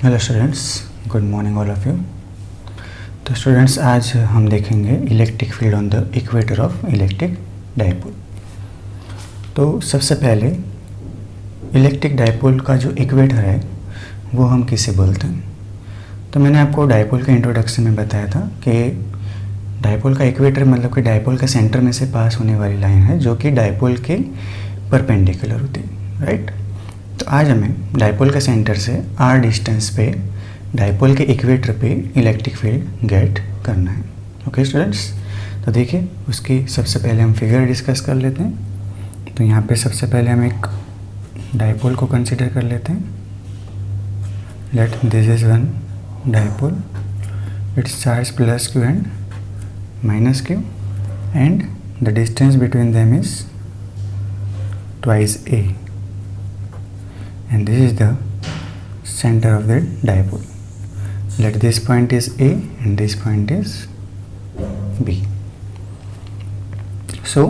Hello students, good morning all of you. तो students, आज हम देखेंगे electric field on the equator of electric dipole. तो सबसे पहले इलेक्ट्रिक डाइपोल का जो इक्वेटर है वो हम किसे बोलते हैं। तो मैंने आपको डाइपोल के इंट्रोडक्शन में बताया था कि डाइपोल का इक्वेटर मतलब कि डाइपोल के सेंटर में से पास होने वाली लाइन है जो कि डाइपोल के परपेंडिकुलर होती है, राइट। तो आज हमें डाइपोल के सेंटर से r डिस्टेंस पे डाइपोल के इक्वेटर पे इलेक्ट्रिक फील्ड गेट करना है। ओके स्टूडेंट्स, तो देखिए उसकी सबसे पहले हम फिगर डिस्कस कर लेते हैं। तो यहाँ पे सबसे पहले हम एक डाइपोल को कंसिडर कर लेते हैं। Let this is one dipole, it's charge plus Q and minus Q and the distance between them is twice a, and this is the center of the dipole. Let this point is A and this point is B. So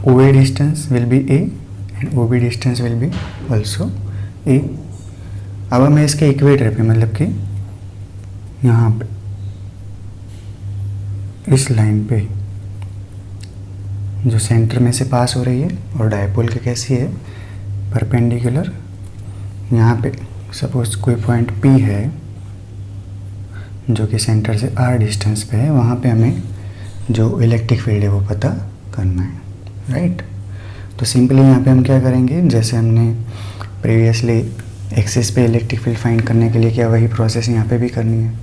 OA distance will be A and OB distance will be also A. अब हमें इसके equator पे मतलब कि यहाँ पे इस line पे जो सेंटर में से पास हो रही है और डाइपोल के कैसी है, परपेंडिकुलर। यहाँ पे सपोज कोई पॉइंट P है जो कि सेंटर से r डिस्टेंस पे है, वहाँ पे हमें जो इलेक्ट्रिक फील्ड है वो पता करना है, राइट। तो सिंपली यहाँ पे हम क्या करेंगे, जैसे हमने प्रीवियसली एक्सिस पे इलेक्ट्रिक फील्ड फाइंड करने के लिए किया वही प्रोसेस यहाँ पे भी करनी है।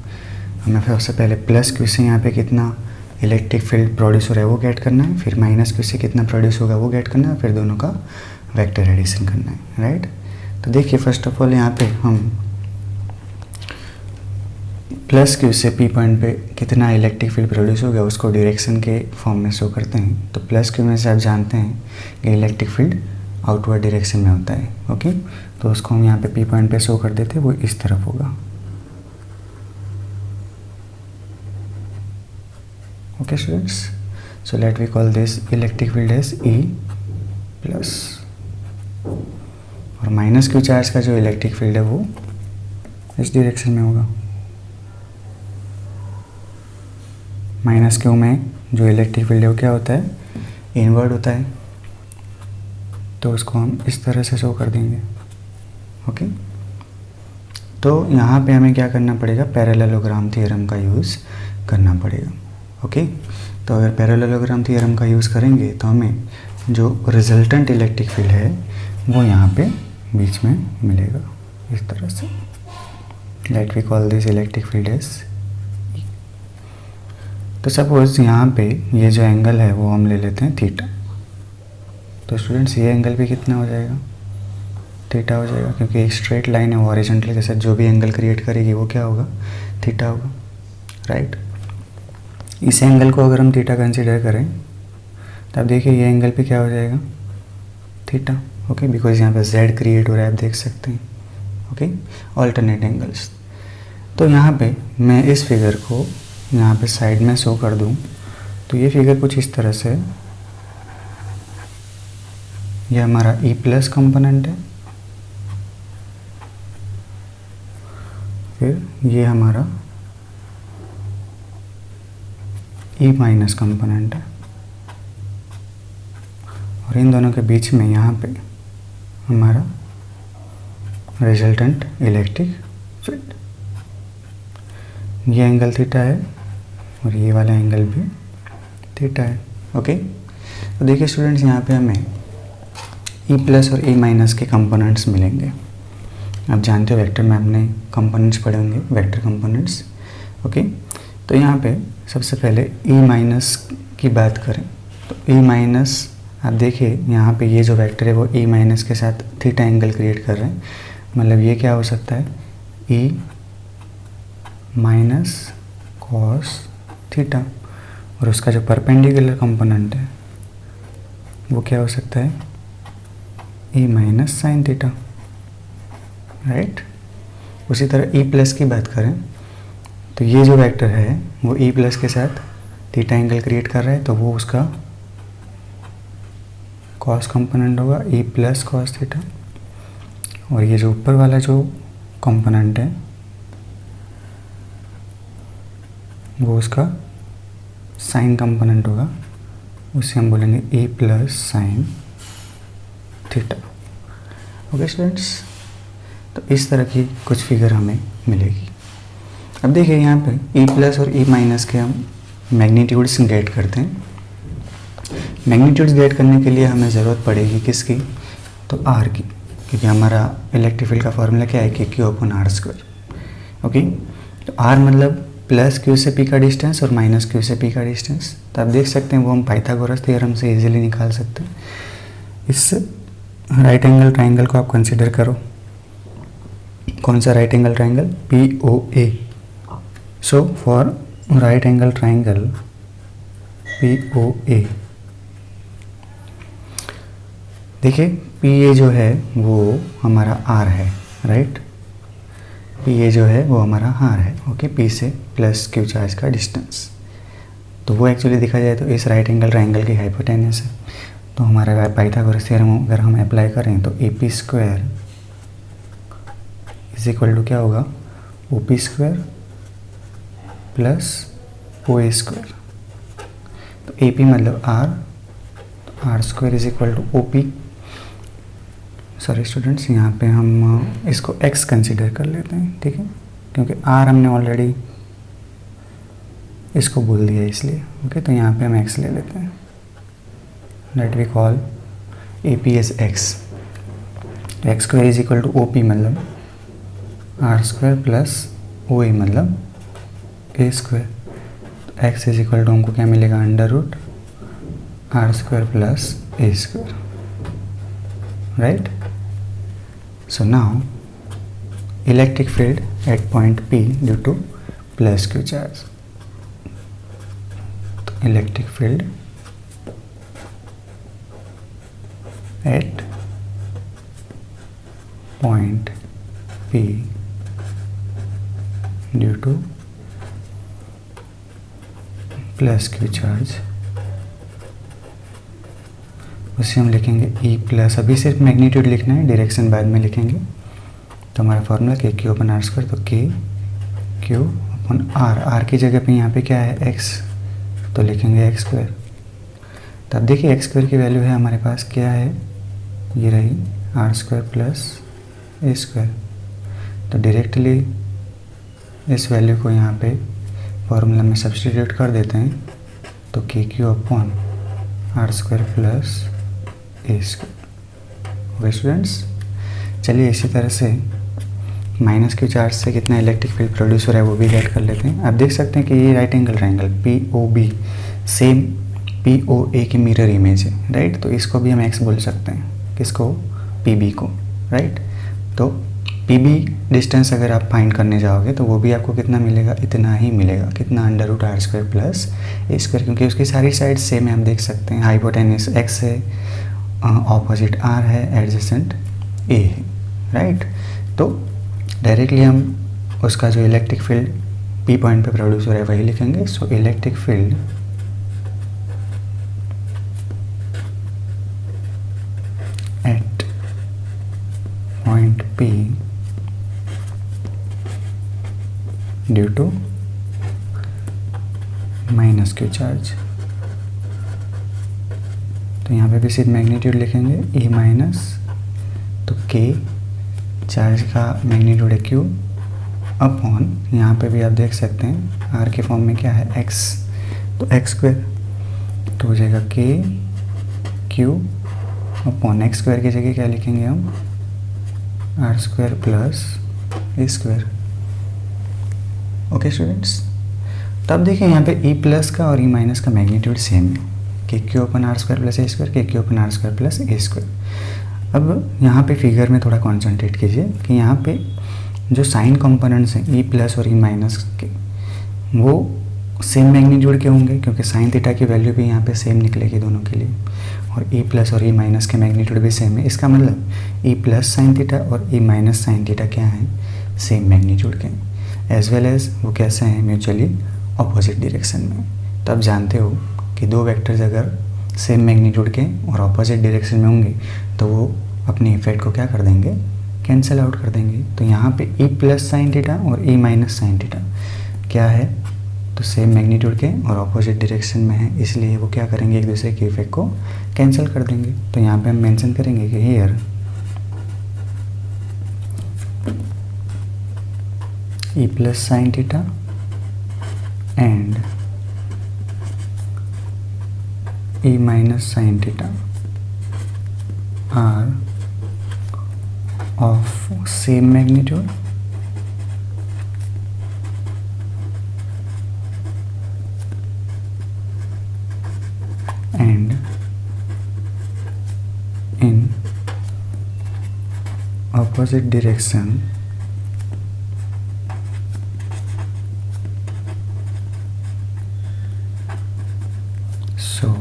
हमें सबसे पहले प्लस क्यू से यहाँ पे कितना इलेक्ट्रिक फील्ड प्रोड्यूस हो रहा है वो गेट करना है, फिर माइनस क्यू से कितना प्रोड्यूस होगा वो गेट करना है, फिर दोनों का वेक्टर एडिशन करना है, राइट। तो देखिए फर्स्ट ऑफ ऑल यहाँ पे हम प्लस क्यू से पी पॉइंट पे कितना इलेक्ट्रिक फील्ड प्रोड्यूस हो गया उसको डायरेक्शन के फॉर्म में शो करते हैं। तो प्लस क्यू में से आप जानते हैं कि इलेक्ट्रिक फील्ड आउटवर्ड डायरेक्शन में होता है, ओके। तो उसको हम यहाँ पे पी पॉइंट पे शो कर देते हैं, वो इस तरफ होगा, okay students. So let we call this electric field as E plus, और माइनस क्यू चार्ज का जो इलेक्ट्रिक फील्ड है वो इस डायरेक्शन में होगा। माइनस क्यू में जो इलेक्ट्रिक फील्ड है वो क्या होता है, इनवर्ड होता है। तो उसको हम इस तरह से शो कर देंगे, ओके। तो यहाँ पे हमें क्या करना पड़ेगा, पैरेललोग्राम थ्योरम का यूज़ करना पड़ेगा, ओके। तो अगर पैरेललोग्राम थ्योरम का यूज़ करेंगे तो हमें जो रिजल्टेंट इलेक्ट्रिक फील्ड है वो यहाँ पे बीच में मिलेगा इस तरह से। Let we call this electric field as E। तो सपोज यहाँ पे ये जो एंगल है वो हम ले लेते हैं थीटा। तो स्टूडेंट्स ये एंगल भी कितना हो जाएगा, थीटा हो जाएगा, क्योंकि एक स्ट्रेट लाइन है हॉरिजॉन्टल के साथ जो भी एंगल क्रिएट करेगी वो क्या होगा, थीटा होगा, राइट। इस एंगल को अगर हम थीटा कंसिडर करें तब देखिए ये एंगल भी क्या हो जाएगा, थीटा, ओके। बिकॉज यहाँ पे z क्रिएट हो रहा है, आप देख सकते हैं, ओके, ऑल्टरनेट एंगल्स। तो यहाँ पे मैं इस फिगर को यहाँ पे साइड में शो कर दूँ तो ये फिगर कुछ इस तरह से, ये हमारा E प्लस कंपोनेंट है, फिर ये हमारा E माइनस कंपोनेंट है, और इन दोनों के बीच में यहाँ पे हमारा रिजल्टेंट इलेक्ट्रिक फील्ड, ये एंगल थीटा है और ये वाला एंगल भी थीटा है, ओके। तो देखिए स्टूडेंट्स यहाँ पे हमें E प्लस और E माइनस के कंपोनेंट्स मिलेंगे। आप जानते हो वेक्टर में हमने कंपोनेंट्स पढ़े होंगे, वेक्टर कंपोनेंट्स, ओके। तो यहाँ पे सबसे पहले E माइनस की बात करें तो E माइनस, आप देखिए यहाँ पे ये जो वेक्टर है वो E माइनस के साथ थीटा एंगल क्रिएट कर रहे हैं, मतलब ये क्या हो सकता है, E माइनस कॉस थीटा, और उसका जो परपेंडिकुलर कंपोनेंट है वो क्या हो सकता है, E minus sine theta, right. उसी तरह E प्लस की बात करें तो ये जो वेक्टर है वो E प्लस के साथ थीटा एंगल क्रिएट कर रहा है, तो वो उसका कॉस कंपोनेंट होगा E प्लस कॉस थीटा, और ये जो ऊपर वाला जो कंपोनेंट है वो उसका साइन कंपोनेंट होगा, उसे हम बोलेंगे A plus sine theta. Okay students, तो इस तरह की कुछ फिगर हमें मिलेगी। अब देखिए यहाँ पे ई प्लस और ई माइनस के हम मैग्नीट्यूड्स गेट करते हैं। मैग्नीट्यूड्स गेट करने के लिए हमें ज़रूरत पड़ेगी किसकी, तो आर की, क्योंकि हमारा इलेक्ट्रिक फील्ड का फॉर्मूला क्या है कि Q upon R square. Okay, तो आर मतलब प्लस क्यू से पी का डिस्टेंस और माइनस क्यू से पी का डिस्टेंस। तो आप देख सकते हैं वो हम पाइथागोरस थ्योरम से इजीली निकाल सकते हैं। इस राइट एंगल ट्राइंगल को आप कंसिडर करो। कौन सा right angle triangle, P O A. So for right angle triangle P O A, देखिए पी ए जो है वो हमारा आर है, राइट। पी ए जो है वो हमारा आर है। ओके, पी से प्लस क्यू चार्ज का डिस्टेंस, तो वो एक्चुअली देखा जाए तो इस राइट एंगल ट्राइंगल की हाइपोटेनस है। तो हमारा पाइथागोरस थ्योरम अगर हम अप्लाई करें तो A P square is equal to क्या होगा, O P square plus O A square. तो ए पी मतलब आर, तो R square is equal to O P. Sorry students, यहाँ पे हम इसको x कंसिडर कर लेते हैं, ठीक है, क्योंकि r हमने ऑलरेडी इसको बोल दिया इसलिए। ओके, तो यहाँ पे हम x ले लेते हैं, let we call A P S x। X square is equal to O P मतलब R square plus O A मतलब ए स्क्वायर। तो x इज इक्वल टू हमको क्या मिलेगा, under root R square plus A square, right. So now electric field at point P due to plus Q charge. तो electric field at point P due to plus Q charge, उसे हम लिखेंगे E plus, अभी सिर्फ magnitude लिखना है, direction बाद में लिखेंगे। तो हमारा फॉर्मूला के क्यू अपन आर स्क्वायर, तो K Q upon are, are की जगह पे यहाँ पे क्या है x, तो लिखेंगे एक्स स्क्वायर। तो अब देखिए एक्स स्क्वायर की वैल्यू है हमारे पास क्या है, ये रही R square plus A square. तो डायरेक्टली इस वैल्यू को यहाँ पे फॉर्मूला में सब्स्टिट्यूट कर देते हैं, तो K Q upon R square plus A square. Okay students, चलिए इसी तरह से माइनस क्यू चार्ज से कितना इलेक्ट्रिक फील्ड प्रोड्यूस हो रहा है वो भी गेट कर लेते हैं। आप देख सकते हैं कि ये right angle triangle P O B same P O A की मिरर इमेज है, राइट। तो इसको भी हम एक्स बोल सकते हैं, किसको, पी बी को, राइट। तो पी बी डिस्टेंस अगर आप फाइंड करने जाओगे तो वो भी आपको कितना मिलेगा, इतना ही मिलेगा, कितना, under root R square plus A square, क्योंकि उसकी सारी साइड सेम है। हम देख सकते हैं हाइपोटेनस एक्स है, ऑपोजिट आर है, एडजेसेंट ए है, राइट। तो डायरेक्टली हम उसका जो इलेक्ट्रिक फील्ड पी पॉइंट पे प्रोड्यूस हो रहा है वही लिखेंगे। So electric field at point P due to minus Q charge, तो यहाँ पे भी सिर्फ मैग्नीट्यूड लिखेंगे ई माइनस, तो के चार्ज का मैग्नीट्यूड है क्यू अपॉन, यहाँ पे भी आप देख सकते हैं आर के फॉर्म में क्या है एक्स, तो एक्स स्क्वायर, तो हो जाएगा के क्यू अपॉन एक्स स्क्वायर की जगह क्या लिखेंगे हम, R square plus A square. Okay students, तो अब देखिए यहाँ पे ई प्लस का और ई माइनस का मैग्नीट्यूड सेम है, K Q upon R square plus A square, K Q upon R square plus A square. अब यहाँ पे फिगर में थोड़ा कॉन्सेंट्रेट कीजिए कि यहाँ पे जो साइन कंपोनेंट्स हैं ई प्लस और ई माइनस के, वो सेम मैग्नीट्यूड के होंगे, क्योंकि साइन थीटा की वैल्यू भी यहाँ पे सेम निकलेगी दोनों के लिए, और ई प्लस और ई माइनस के मैग्नीट्यूड भी सेम है। इसका मतलब ई प्लस साइन थीटा और ई माइनस साइन थीटा क्या हैं, सेम मैग्नीट्यूड के, एज वेल एज वो कैसे हैं, म्यूचुअली अपोजिट डायरेक्शन में। तो आप जानते हो कि दो वेक्टर्स अगर सेम मैग्नीट्यूड के और अपोजिट डायरेक्शन में होंगे तो वो अपने इफेक्ट को क्या कर देंगे, कैंसिल आउट कर देंगे। तो यहाँ पे ई प्लस साइन थीटा और ई माइनस साइन थीटा क्या है, तो सेम मैग्नीट्यूड के और ऑपोजिट डायरेक्शन में है, इसलिए वो क्या करेंगे, एक दूसरे के इफेक्ट को कैंसिल कर देंगे। तो यहाँ पे हम मेंशन करेंगे कि here E plus sine theta and E minus sine theta are of same magnitude and in opposite direction so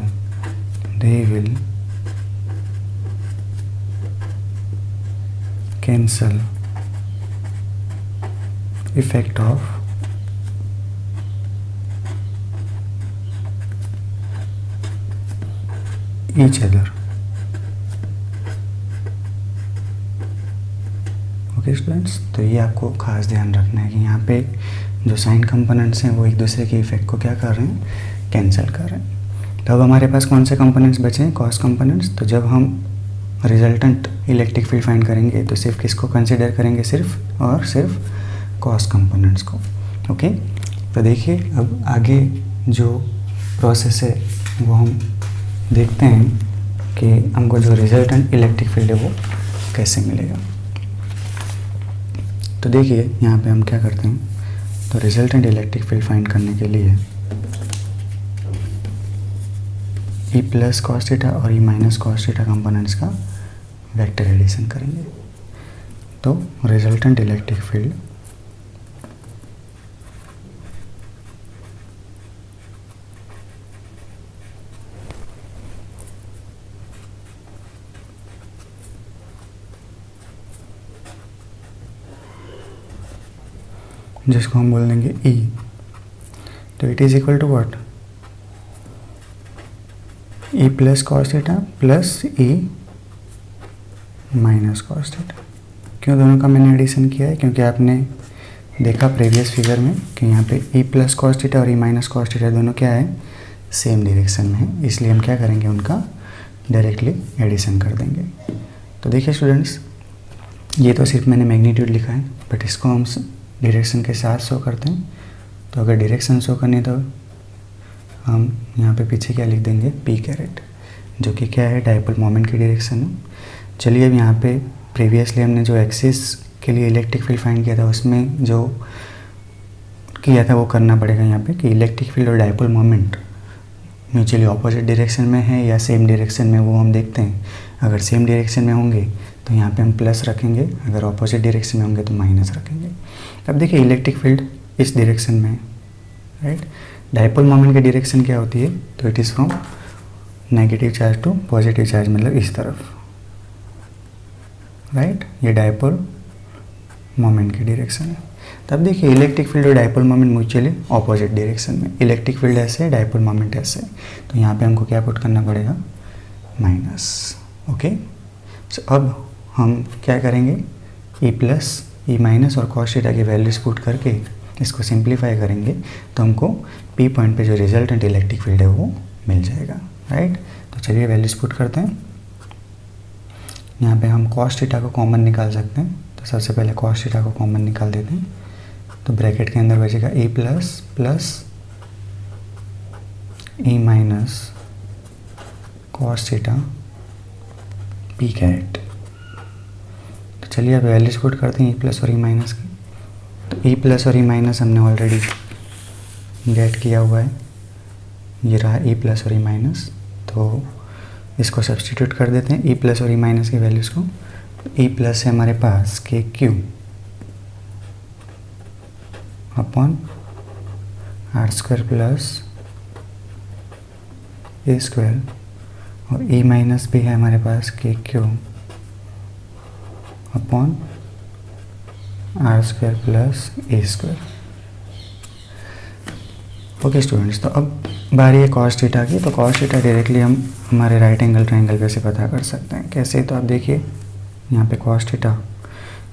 they will cancel effect of each other। Okay students, तो ये आपको खास ध्यान रखना है कि यहाँ पे जो साइन कंपोनेंट्स हैं वो एक दूसरे के इफेक्ट को क्या कर रहे हैं, कैंसिल कर रहे हैं। तो अब हमारे पास कौन से कंपोनेंट्स बचे हैं, कॉस कंपोनेंट्स। तो जब हम रिजल्टेंट इलेक्ट्रिक फील्ड फाइंड करेंगे तो सिर्फ किसको कंसिडर करेंगे, सिर्फ और सिर्फ कॉस कंपोनेंट्स को। ओके, तो देखिए अब आगे जो प्रोसेस है वो हम देखते हैं कि हमको जो रिजल्टेंट इलेक्ट्रिक फील्ड है वो कैसे मिलेगा। तो देखिए यहाँ पे हम क्या करते हैं, तो रिजल्टेंट इलेक्ट्रिक फील्ड फाइंड करने के लिए ई प्लस कॉस थीटा और E minus cos theta components का वेक्टर एडिशन करेंगे। तो रिजल्टेंट इलेक्ट्रिक फील्ड जिसको हम बोल देंगे E, तो it is equal to what, E plus cos theta plus E minus cos theta. क्यों दोनों का मैंने एडिशन किया है, क्योंकि आपने देखा प्रीवियस फिगर में कि यहाँ पे E प्लस कॉस थीटा और E माइनस कॉस थीटा दोनों क्या है, सेम डायरेक्शन में है, इसलिए हम क्या करेंगे, उनका डायरेक्टली एडिशन कर देंगे। तो देखिए स्टूडेंट्स, ये तो सिर्फ मैंने मैग्नीट्यूड लिखा है, बट इसको हम डायरेक्शन के साथ शो करते हैं। तो अगर डायरेक्शन शो करनी है तो हम यहाँ पे पीछे क्या लिख देंगे, पी कैरेट, जो कि क्या है, डायपोल मोमेंट की डायरेक्शन है। चलिए अब यहाँ पे प्रीवियसली हमने जो एक्सिस के लिए इलेक्ट्रिक फील्ड फाइंड किया था उसमें जो किया था वो करना पड़ेगा यहाँ पे, कि इलेक्ट्रिक फील्ड और dipole moment mutually opposite direction में है या सेम डायरेक्शन में, वो हम देखते हैं। अगर सेम डायरेक्शन में होंगे तो यहाँ पे हम प्लस रखेंगे, अगर ऑपोजिट डायरेक्शन में होंगे तो माइनस रखेंगे। अब देखिए इलेक्ट्रिक फील्ड इस डायरेक्शन में है, राइट। डायपोल मोमेंट की डायरेक्शन क्या होती है, तो it is from negative charge to positive charge, मतलब इस तरफ, राइट। ये डायपोल मोमेंट की डायरेक्शन है। तब देखिए इलेक्ट्रिक फील्ड और dipole moment mutually opposite direction में, इलेक्ट्रिक फील्ड ऐसे, डायपोल मोमेंट ऐसे, तो यहाँ पे हमको क्या पुट करना पड़ेगा, माइनस। ओके, सो अब हम क्या करेंगे, ई प्लस ई माइनस और कॉस थीटा की वैल्यूज पुट करके इसको सिंप्लीफाई करेंगे तो हमको पी पॉइंट पे जो रिजल्टेंट इलेक्ट्रिक फील्ड है वो मिल जाएगा, राइट। तो चलिए वैल्यूज पुट करते हैं। यहाँ पे हम कॉस थीटा को कॉमन निकाल सकते हैं, तो सबसे पहले कॉस थीटा को कॉमन निकाल देते हैं। तो ब्रैकेट के अंदर बचेगा A plus plus E minus cos theta P caret. तो चलिए अब वैल्यूज पुट करते हैं ई प्लस और ई माइनस की। तो ई प्लस और ई माइनस हमने ऑलरेडी गेट किया हुआ है, ये रहा ई प्लस और ई माइनस। तो इसको सब्सटीट्यूट कर देते हैं, ई प्लस और ई माइनस की वैल्यूज़ को। ई प्लस है हमारे पास K Q upon R square plus A square, और ई माइनस भी है हमारे पास K Q upon R square plus A square. Okay students, तो अब बारी है कॉस थीटा की। तो कॉस थीटा डायरेक्टली हम हमारे राइट एंगल ट्रायंगल पे से पता कर सकते हैं। कैसे, तो आप देखिए यहाँ पे कॉस थीटा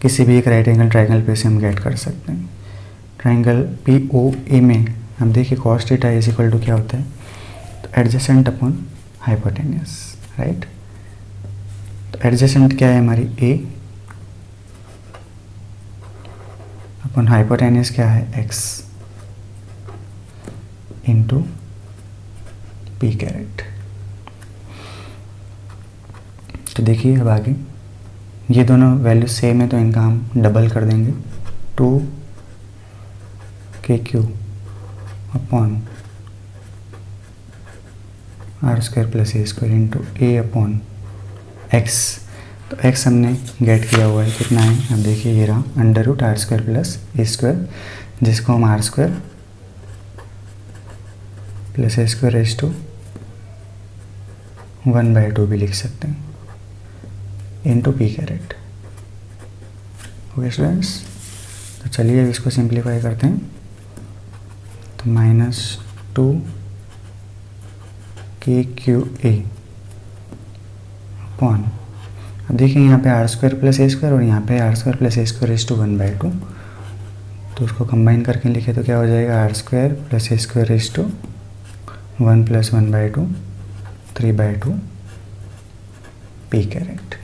किसी भी एक राइट एंगल ट्रायंगल पे से हम गेट कर सकते हैं। ट्रायंगल पी ओ ए में अब देखिए cos theta is equal to क्या होता है, तो एडजेसेंट अपॉन हाइपोटेन्यूस, राइट। तो एडजेसेंट क्या है हमारी a अपॉन हाइपोटेन्यूस क्या है x इंटू पी कैरेट। तो देखिए अब आगे ये दोनों वैल्यू सेम है तो इनका हम डबल कर देंगे, 2kq upon R square plus A square into A upon x. तो x हमने गेट किया हुआ है कितना है, अब देखिए ये रहा under root R square plus A square, जिसको हम R square plus A square raise to 1/2 भी लिख सकते हैं into P caret. Okay students, तो चलिए अब इसको सिंप्लीफाई करते हैं। तो -2kqa अपॉन, अब देखिए यहाँ पे R square plus A square और यहाँ पे R square plus A square raise to 1/2, तो उसको कंबाइन करके लिखे तो क्या हो जाएगा, R square plus A square raise to 1 + 1/2 3/2 P caret.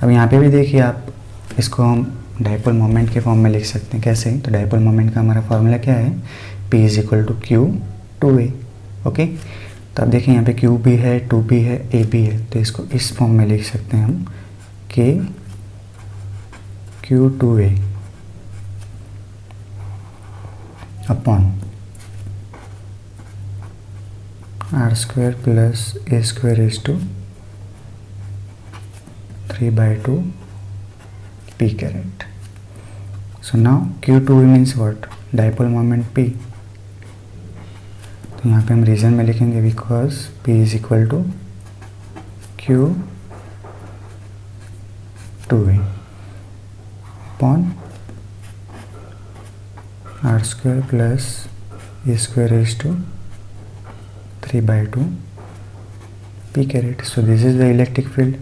अब यहाँ पे भी देखिए आप, इसको हम डाइपोल मोमेंट के फॉर्म में लिख सकते हैं। कैसे, तो डाइपोल मोमेंट का हमारा फॉर्मूला क्या है, P = Q2A। ओके, तो अब देखिए यहाँ पे Q भी है, 2 भी है, A भी है, तो इसको इस फॉर्म में लिख सकते हैं हम KQ2A upon R square plus A square raise to 3/2 P caret. So now Q2 means what, dipole moment P। तो यहाँ पे हम रीजन में लिखेंगे because P = Q2A upon R square plus A square raise to 3/2 P caret. So this is the electric field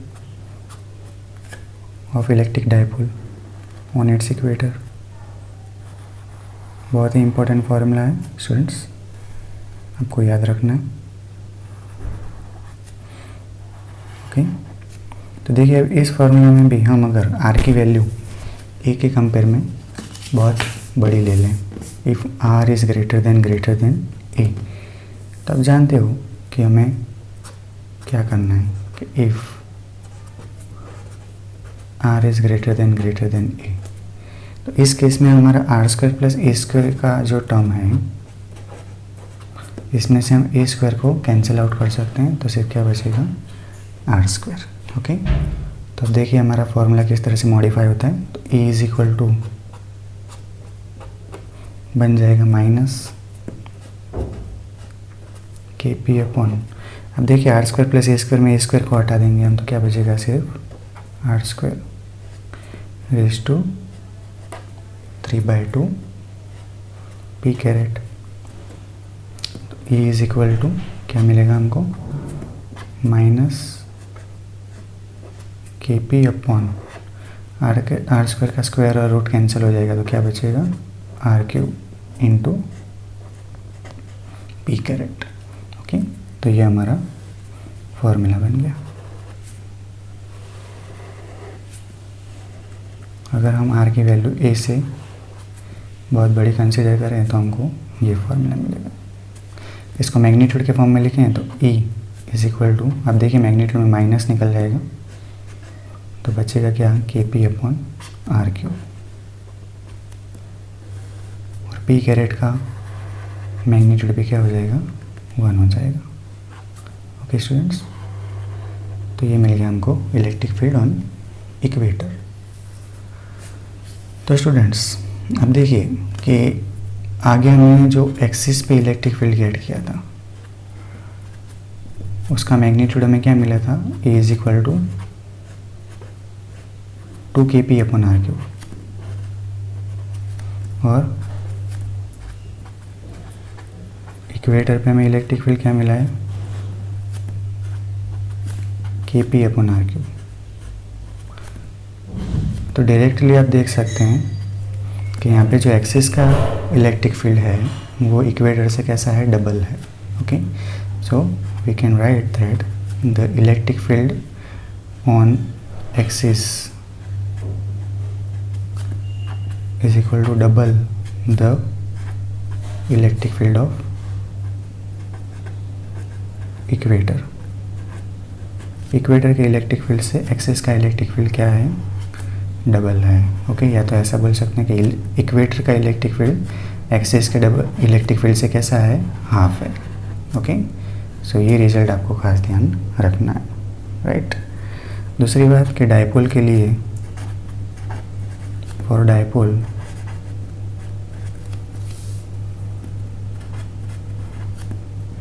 of electric dipole on its equator. बहुत ही important formula है students, आपको याद रखना है। ओके, तो देखिए अब इस फार्मूला में भी हम अगर आर की वैल्यू ए के कंपेयर में बहुत बड़ी ले लें, if R is greater than A, तो आप जानते हो कि हमें क्या करना है कि if R is greater than A, तो इस केस में हमारा R square plus A square का जो टर्म है, इसमें से हम ए स्क्वायर को कैंसिल आउट कर सकते हैं, तो सिर्फ क्या बचेगा, आर स्क्वायर। ओके, तो अब देखिए हमारा फॉर्मूला किस तरह से मॉडिफाई होता है। तो ए इज इक्वल टू बन जाएगा माइनस के पी अपॉन, अब देखिए R square plus A square में ए स्क्वायर को हटा देंगे हम, तो क्या बचेगा, सिर्फ R square raise to 3/2 P caret. तो E इज इक्वल टू क्या मिलेगा हमको, minus K P upon R square का स्क्वायर और रूट कैंसिल हो जाएगा, तो क्या बचेगा, R³ into P caret. Okay, तो ये हमारा फॉर्मूला बन गया। अगर हम R की वैल्यू A से बहुत बड़ी कंसीडर करें तो हमको ये फॉर्मूला मिलेगा। इसको मैग्नीट्यूड के फॉर्म में लिखें तो E इज इक्वल टू, अब देखिए मैग्नीट्यूड में माइनस निकल जाएगा, तो बचेगा क्या, KP अपॉन R³ और पी कैरेट का मैग्नीट्यूड भी क्या हो जाएगा, 1 हो जाएगा। ओके स्टूडेंट्स, तो ये मिल गया हमको इलेक्ट्रिक फील्ड ऑन इक्वेटर। तो स्टूडेंट्स अब देखिए कि आगे हमने जो एक्सिस पे इलेक्ट्रिक फील्ड गेट किया था, उसका मैग्नीट्यूड हमें क्या मिला था, A is equal to 2kP upon R³, और इक्वेटर पे हमें इलेक्ट्रिक फील्ड क्या मिला है, KP अपॉन R³। तो डायरेक्टली आप देख सकते हैं कि यहाँ पे जो एक्सिस का इलेक्ट्रिक फील्ड है वो इक्वेटर से कैसा है, डबल है। Okay, so we can write that the electric field on axis is equal to double the electric field of equator. Equator के इलेक्ट्रिक फील्ड से एक्सिस का इलेक्ट्रिक फील्ड क्या है, डबल है। ओके, या तो ऐसा बोल सकते हैं कि इक्वेटर का इलेक्ट्रिक फील्ड एक्सिस के डबल इलेक्ट्रिक फील्ड से कैसा है, हाफ है। ओके, सो ये रिजल्ट आपको खास ध्यान रखना है, राइट। दूसरी बात कि डायपोल के लिए, फॉर डायपोल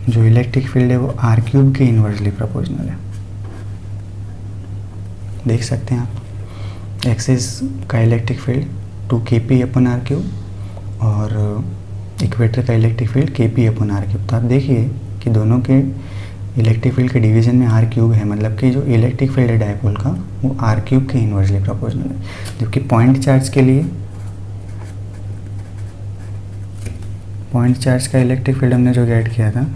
जो इलेक्ट्रिक फील्ड है वो आर क्यूब के इन्वर्सली प्रोपोर्शनल है। देख सकते हैं आप, एक्सिस का electric field 2kp upon R cube और इक्वेटर का electric field kp upon R cube. तो आप देखिए कि दोनों के इलेक्ट्रिक फील्ड के डिवीजन में आर क्यूब है, मतलब कि जो इलेक्ट्रिक फील्ड है डायपोल का वो आर क्यूब के इन्वर्सली प्रोपोर्शनल है। जबकि पॉइंट चार्ज के लिए, पॉइंट चार्ज का इलेक्ट्रिक फील्ड हमने जो गेट किया था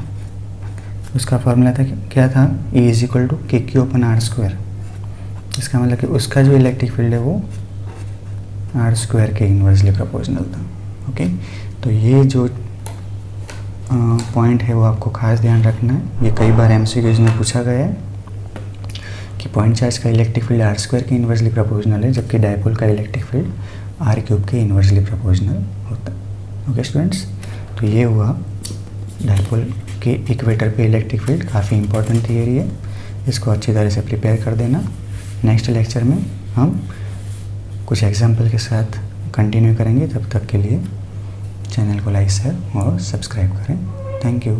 उसका फॉर्मूला था, क्या था, E is equal to KQ upon R square. इसका मतलब कि उसका जो इलेक्ट्रिक फील्ड है वो आर स्क्वायर के इन्वर्सली प्रोपोर्शनल था। ओके, तो ये जो पॉइंट है वो आपको खास ध्यान रखना है। ये कई बार MCQs में पूछा गया है कि पॉइंट चार्ज का इलेक्ट्रिक फील्ड आर स्क्वायर के इन्वर्सली प्रोपोर्शनल है, जबकि डायपोल का इलेक्ट्रिक फील्ड आर क्यूब के इन्वर्सली प्रोपोर्शनल होता है। ओके स्टूडेंट्स, तो ये हुआ डायपोल के इक्वेटर पे इलेक्ट्रिक फील्ड। काफ़ी इंपॉर्टेंट थियरी है, इसको अच्छी तरह से प्रिपेयर कर देना। नेक्स्ट लेक्चर में हम कुछ एग्जाम्पल के साथ कंटिन्यू करेंगे। तब तक के लिए चैनल को लाइक, शेयर और सब्सक्राइब करें। Thank you.